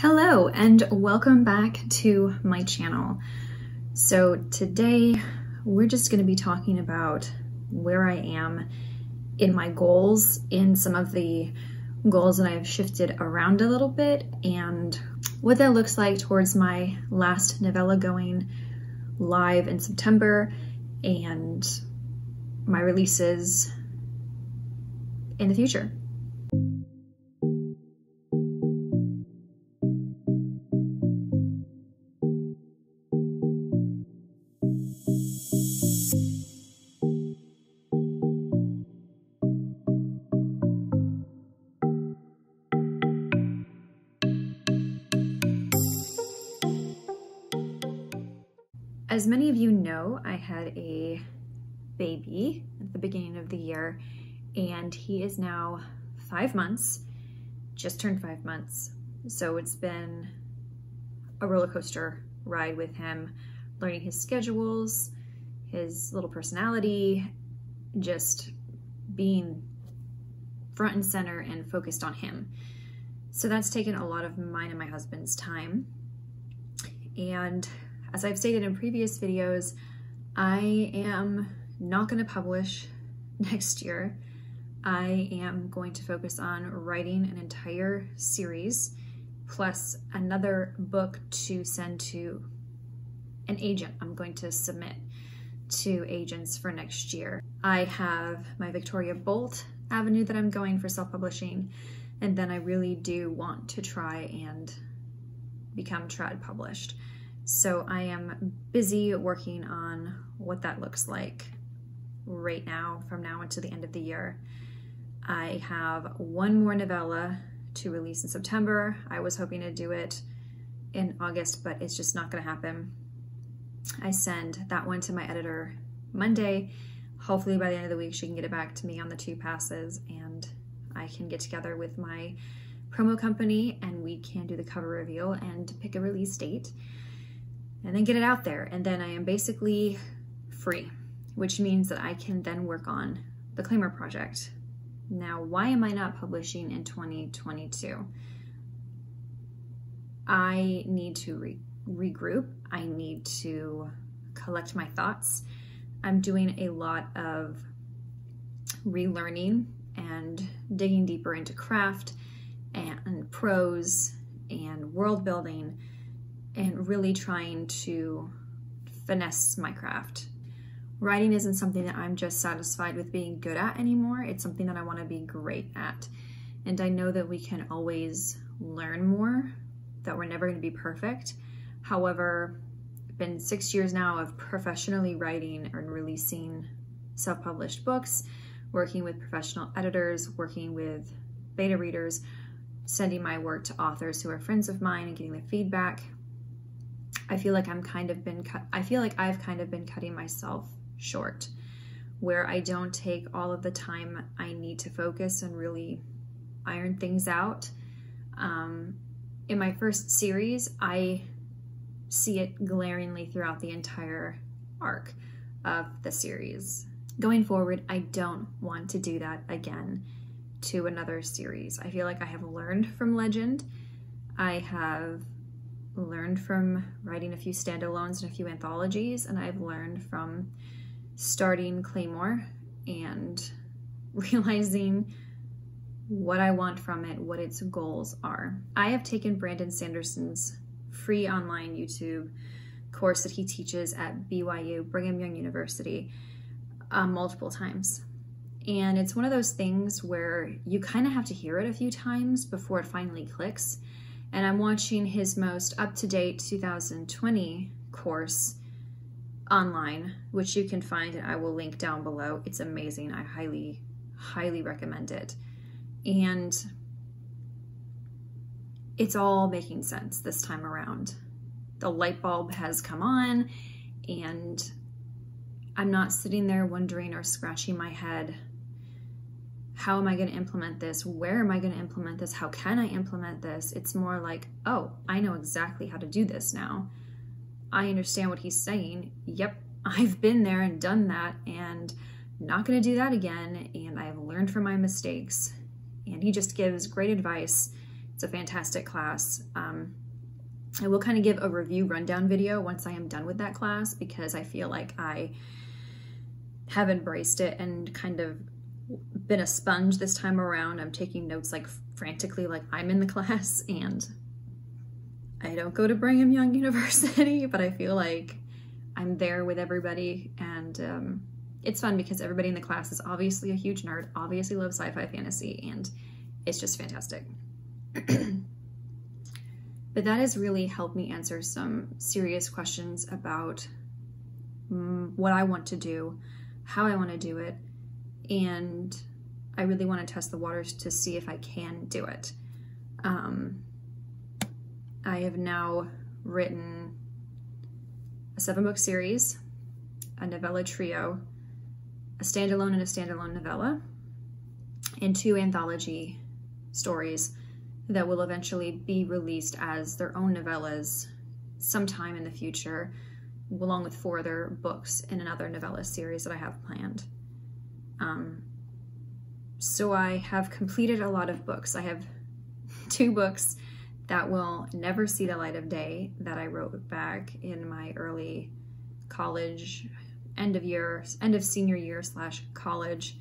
Hello and welcome back to my channel. So today we're just going to be talking about where I am in my goals, in some of the goals that I've shifted around a little bit, and what that looks like towards my last novella going live in September and my releases in the future. As many of you know, I had a baby at the beginning of the year, and he is now 5 months, just turned 5 months. So it's been a roller coaster ride with him, learning his schedules, his little personality, just being front and center and focused on him. So that's taken a lot of mine and my husband's time. And as I've stated in previous videos, I am not going to publish next year. I am going to focus on writing an entire series, plus another book to send to an agent. I'm going to submit to agents for next year. I have my Victoria Bolt avenue that I'm going for self-publishing, and then I really do want to try and become trad published. So I am busy working on what that looks like right now, from now until the end of the year. I have one more novella to release in September. I was hoping to do it in August, but it's just not going to happen. I send that one to my editor Monday. Hopefully by the end of the week she can get it back to me on the 2 passes, and I can get together with my promo company and we can do the cover reveal and pick a release date, and then get it out there. And then I am basically free, which means that I can then work on the Claimer project. Now, why am I not publishing in 2022? I need to regroup. I need to collect my thoughts. I'm doing a lot of relearning and digging deeper into craft and prose and world building, and really trying to finesse my craft. Writing isn't something that I'm just satisfied with being good at anymore. It's something that I want to be great at. And I know that we can always learn more, that we're never going to be perfect. However, it's been 6 years now of professionally writing and releasing self-published books, working with professional editors, working with beta readers, sending my work to authors who are friends of mine and getting their feedback. I feel like I've kind of been cutting myself short, where I don't take all of the time I need to focus and really iron things out. In my first series, I see it glaringly throughout the entire arc of the series. Going forward, I don't want to do that again to another series. I feel like I have learned from Legend. I have learned from writing a few standalones and a few anthologies, and I've learned from starting Claymore and realizing what I want from it, what its goals are. I have taken Brandon Sanderson's free online YouTube course that he teaches at BYU, Brigham Young University, multiple times. And it's one of those things where you kind of have to hear it a few times before it finally clicks. And I'm watching his most up-to-date 2020 course online, which you can find, and I will link down below. It's amazing. I highly, highly recommend it. And it's all making sense this time around. The light bulb has come on, and I'm not sitting there wondering or scratching my head, how am I going to implement this? Where am I going to implement this? How can I implement this? It's more like, oh, I know exactly how to do this now. I understand what he's saying. Yep, I've been there and done that, and not going to do that again. And I have learned from my mistakes. And he just gives great advice. It's It's a fantastic class. I will kind of give a review rundown video once I am done with that class, because I feel like I have embraced it and kind of been a sponge this time around. I'm taking notes like frantically, like I'm in the class, and I don't go to Brigham Young University, but I feel like I'm there with everybody, and it's fun because everybody in the class is obviously a huge nerd, obviously loves sci-fi fantasy, and it's just fantastic. But that has really helped me answer some serious questions about what I want to do, how I want to do it, and I really want to test the waters to see if I can do it. I have now written a 7-book series, a novella trio, a standalone and a standalone novella, and 2 anthology stories that will eventually be released as their own novellas sometime in the future, along with 4 other books in another novella series that I have planned. So I have completed a lot of books. I have 2 books that will never see the light of day that I wrote back in my early college, end of senior year / college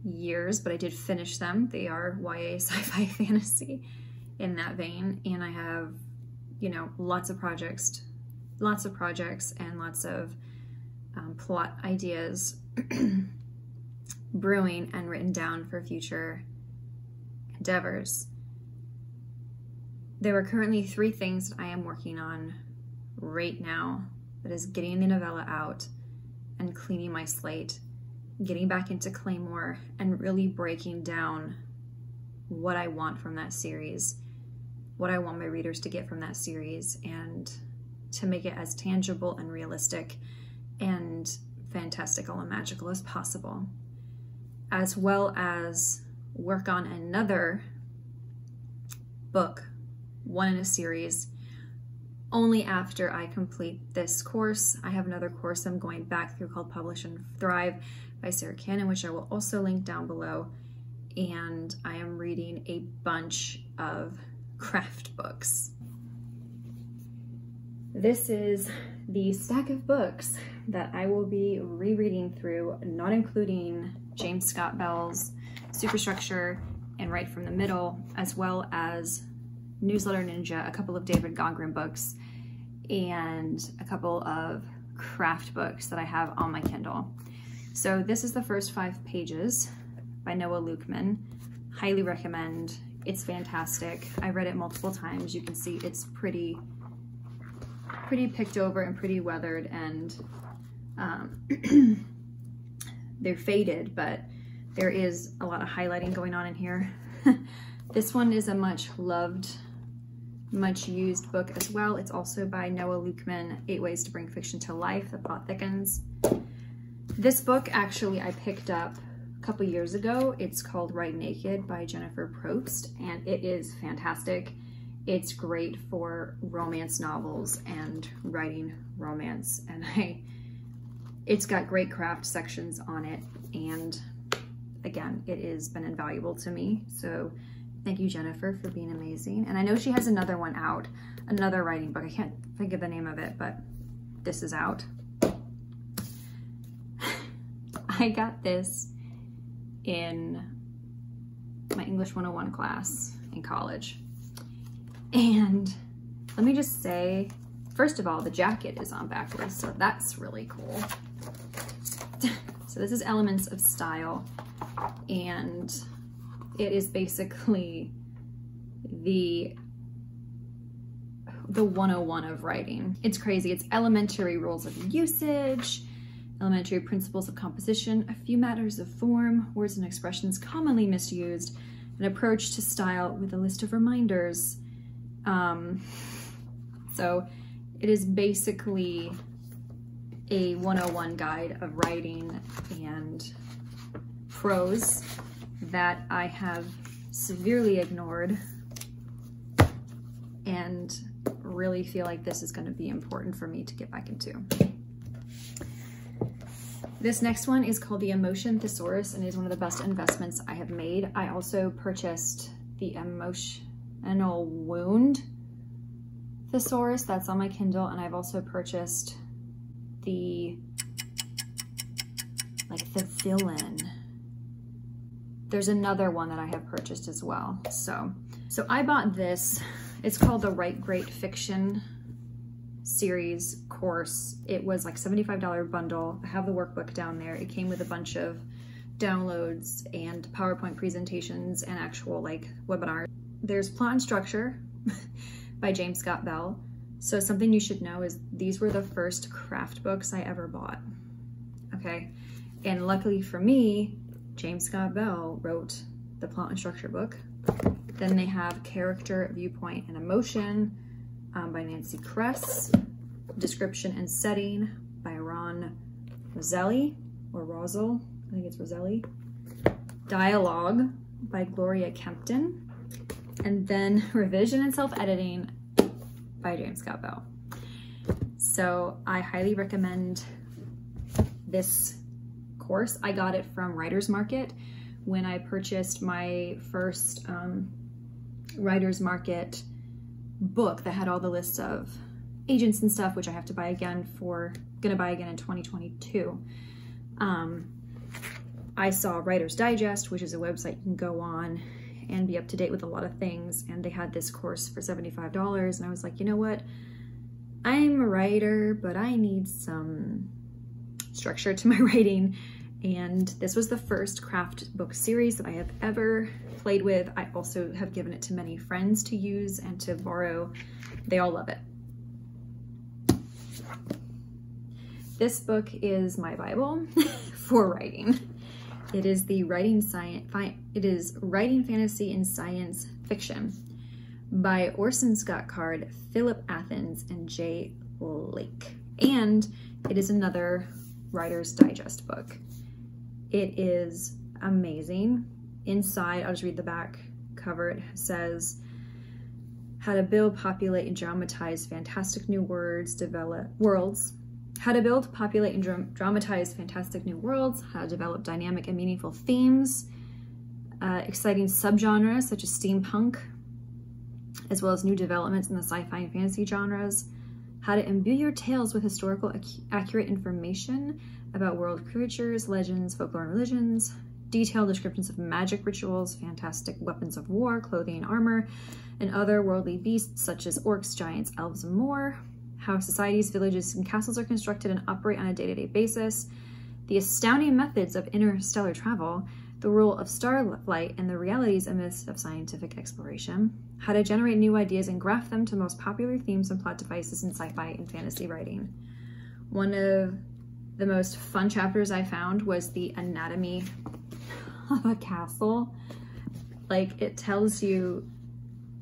years, but I did finish them. They are YA sci-fi fantasy in that vein, and I have, you know, lots of projects and lots of plot ideas brewing and written down for future endeavors. There are currently 3 things that I am working on right now, that is getting the novella out and cleaning my slate, getting back into Claymore, and really breaking down what I want from that series, what I want my readers to get from that series, and to make it as tangible and realistic and fantastical and magical as possible, as well as work on another book, 1 in a series, only after I complete this course. I have another course I'm going back through called Publish and Thrive by Sarra, which I will also link down below. And I am reading a bunch of craft books. This is the stack of books that I will be rereading through, not including James Scott Bell's Superstructure and Right from the Middle, as well as Newsletter Ninja, a couple of David Gongren books, and a couple of craft books that I have on my Kindle. So this is the first 5 pages by Noah Lukeman. Highly recommend. It's fantastic. I read it multiple times. You can see it's pretty picked over and pretty weathered, and they're faded, but there is a lot of highlighting going on in here. This one is a much loved, much used book as well. It's also by Noah Lukeman, 8 Ways to Bring Fiction to Life. The Plot Thickens. This book actually I picked up a couple years ago. It's called Write Naked by Jennifer Probst, and it is fantastic. It's great for romance novels and writing romance, and it's got great craft sections on it, and again, it has been invaluable to me. So thank you, Jennifer, for being amazing. And I know she has another one out, another writing book. I can't think of the name of it, but this is out. I got this in my English 101 class in college. And let me just say, first of all, the jacket is on backwards, so that's really cool. So this is Elements of Style, and it is basically the 101 of writing. It's crazy. It's elementary rules of usage, elementary principles of composition, a few matters of form, words and expressions commonly misused, an approach to style with a list of reminders. So it is basically a 101 guide of writing and prose that I have severely ignored, and really feel like this is going to be important for me to get back into. This next one is called The Emotion Thesaurus, and is one of the best investments I have made. I also purchased the an old wound thesaurus that's on my Kindle, and I've also purchased the villain. There's another one that I have purchased as well. So I bought this. It's called the Write Great Fiction series course. It was like $75 bundle. I have the workbook down there. It came with a bunch of downloads and PowerPoint presentations and actual like webinars. There's Plot and Structure by James Scott Bell. So something you should know is these were the first craft books I ever bought. Okay. And luckily for me, James Scott Bell wrote the Plot and Structure book. Then they have Character, Viewpoint, and Emotion by Nancy Kress. Description and Setting by Ron Roselli, or Rosel, I think it's Roselli. Dialogue by Gloria Kempton. And then Revision and Self-Editing by James Scott Bell. So I highly recommend this course. I got it from Writer's Market when I purchased my first Writer's Market book that had all the lists of agents and stuff, which I have to buy again gonna buy again in 2022. I saw Writer's Digest, which is a website you can go on and be up to date with a lot of things, and they had this course for $75, and I was like, you know what? I'm a writer, but I need some structure to my writing, and this was the first craft book series that I have ever played with. I also have given it to many friends to use and to borrow. They all love it. This book is my Bible for writing. It is the Writing Fantasy and Science Fiction by Orson Scott Card, Philip Athens, and Jay Lake. And it is another Writer's Digest book. It is amazing. Inside, I'll just read the back cover. It says, how to build, populate, and dramatize fantastic new worlds, how to build, populate, and dramatize fantastic new worlds, how to develop dynamic and meaningful themes, exciting subgenres such as steampunk, as well as new developments in the sci-fi and fantasy genres, how to imbue your tales with historical accurate information about world creatures, legends, folklore, and religions, detailed descriptions of magic rituals, fantastic weapons of war, clothing and armor, and other worldly beasts such as orcs, giants, elves, and more, how societies, villages, and castles are constructed and operate on a day-to-day basis, the astounding methods of interstellar travel, the rule of starlight, and the realities and myths of scientific exploration, how to generate new ideas and graft them to the most popular themes and plot devices in sci-fi and fantasy writing. One of the most fun chapters I found was the anatomy of a castle. Like, it tells you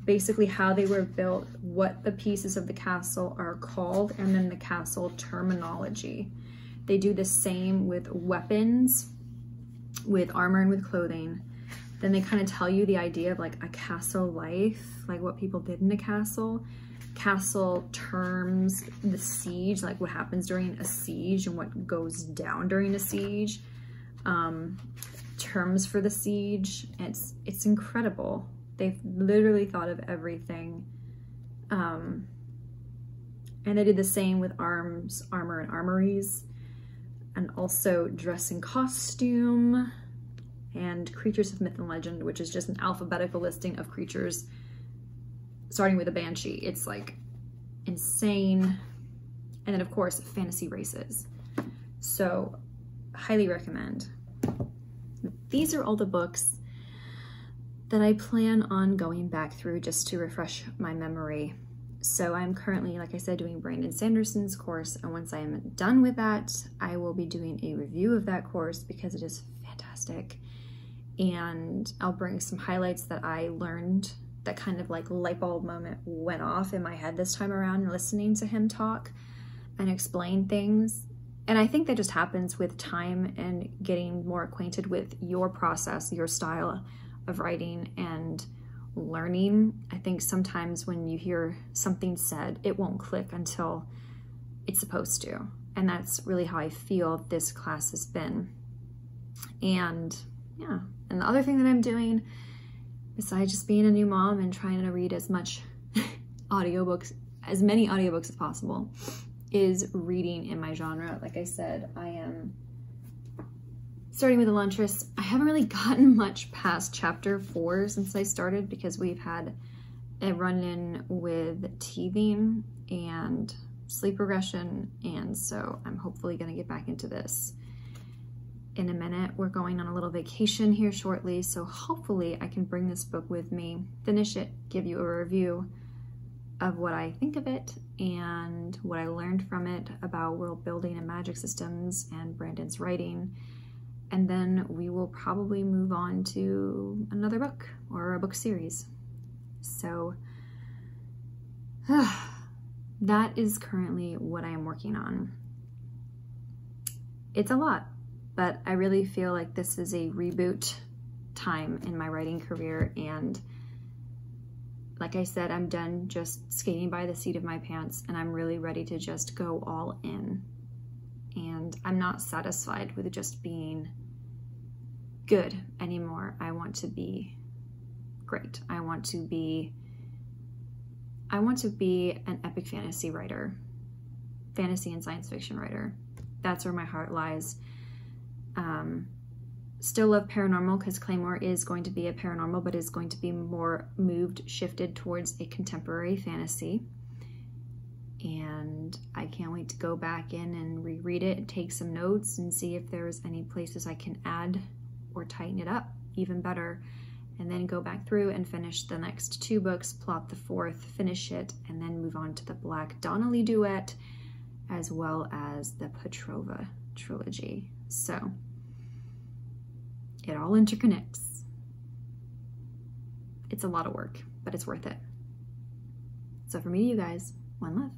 basically how they were built, what the pieces of the castle are called, and then the castle terminology. They do the same with weapons, with armor, and with clothing. Then they kind of tell you the idea of like a castle life, like what people did in a castle terms, the siege, like what happens during a siege and what goes down during a siege, terms for the siege. It's incredible. They've literally thought of everything. And they did the same with arms, armor, and armories, and also dress and costume, and creatures of myth and legend, which is just an alphabetical listing of creatures starting with a banshee. It's like insane. And then of course, fantasy races. So highly recommend. These are all the books that I plan on going back through just to refresh my memory. So I'm currently, like I said, doing Brandon Sanderson's course, and once I am done with that, I will be doing a review of that course because it is fantastic. And I'll bring some highlights that I learned, that kind of like light bulb moment went off in my head this time around listening to him talk and explain things. And I think that just happens with time and getting more acquainted with your process, your style of writing and learning. I think sometimes when you hear something said, it won't click until it's supposed to. And that's really how I feel this class has been. And yeah, and the other thing that I'm doing besides just being a new mom and trying to read as many audiobooks as possible, is reading in my genre. Like I said, I am starting with Elantris. I haven't really gotten much past chapter 4 since I started because we've had a run-in with teething and sleep regression, and so I'm hopefully going to get back into this in a minute. We're going on a little vacation here shortly, so hopefully I can bring this book with me, finish it, give you a review of what I think of it and what I learned from it about world building and magic systems and Brandon's writing. And then we will probably move on to another book or a book series. So that is currently what I am working on. It's a lot, but I really feel like this is a reboot time in my writing career. And like I said, I'm done just skating by the seat of my pants, and I'm really ready to just go all in. And I'm not satisfied with just being good anymore. I want to be great. I want to be an epic fantasy writer, fantasy and science fiction writer. That's where my heart lies. Still love paranormal because Claymore is going to be a paranormal, but is going to be more shifted towards a contemporary fantasy. And I can't wait to go back in and reread it and take some notes and see if there's any places I can add or tighten it up even better, and then go back through and finish the next 2 books, plot the 4th, finish it, and then move on to the Black Donnelly duet, as well as the Petrova trilogy. So it all interconnects. It's a lot of work, but it's worth it. So for me, you guys, one love.